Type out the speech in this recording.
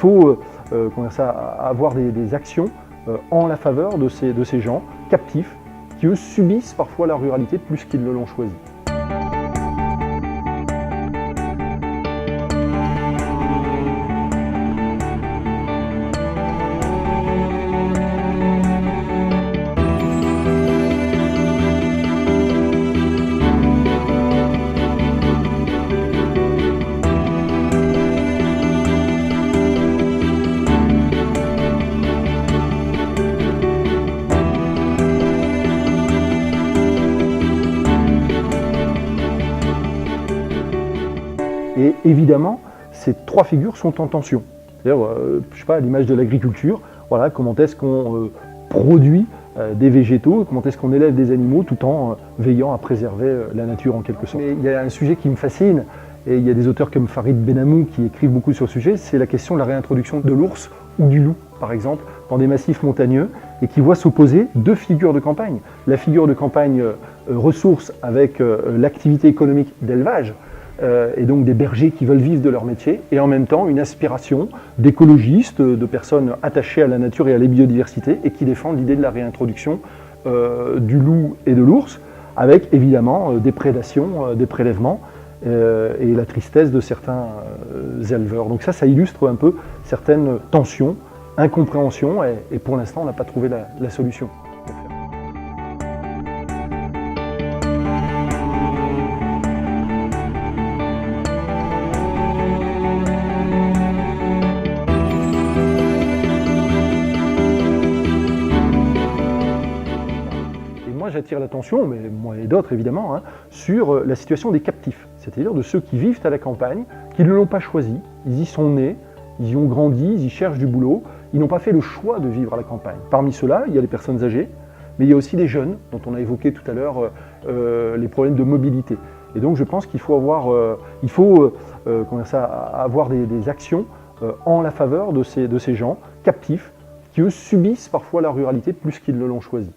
faut avoir des actions en la faveur de ces gens captifs qui, eux, subissent parfois la ruralité plus qu'ils ne l'ont choisi. Et évidemment, ces trois figures sont en tension. C'est-à-dire, je sais pas, à l'image de l'agriculture, voilà, comment est-ce qu'on produit des végétaux, comment est-ce qu'on élève des animaux tout en veillant à préserver la nature en quelque sorte. Mais il y a un sujet qui me fascine, et il y a des auteurs comme Farid Benamou qui écrivent beaucoup sur le sujet, c'est la question de la réintroduction de l'ours ou du loup, par exemple, dans des massifs montagneux, et qui voit s'opposer deux figures de campagne. La figure de campagne ressource avec l'activité économique d'élevage, et donc des bergers qui veulent vivre de leur métier, et en même temps une aspiration d'écologistes, de personnes attachées à la nature et à la biodiversité, et qui défendent l'idée de la réintroduction du loup et de l'ours, avec évidemment des prédations, des prélèvements, et la tristesse de certains éleveurs. Donc ça illustre un peu certaines tensions, incompréhensions, et pour l'instant on n'a pas trouvé la solution. Moi, j'attire l'attention, mais moi et d'autres évidemment, sur la situation des captifs, c'est-à-dire de ceux qui vivent à la campagne, qui ne l'ont pas choisi, ils y sont nés, ils y ont grandi, ils y cherchent du boulot, ils n'ont pas fait le choix de vivre à la campagne. Parmi ceux-là, il y a les personnes âgées, mais il y a aussi des jeunes, dont on a évoqué tout à l'heure les problèmes de mobilité. Et donc je pense qu'il faut avoir, avoir des actions en la faveur de ces gens captifs, qui eux subissent parfois la ruralité plus qu'ils ne l'ont choisi.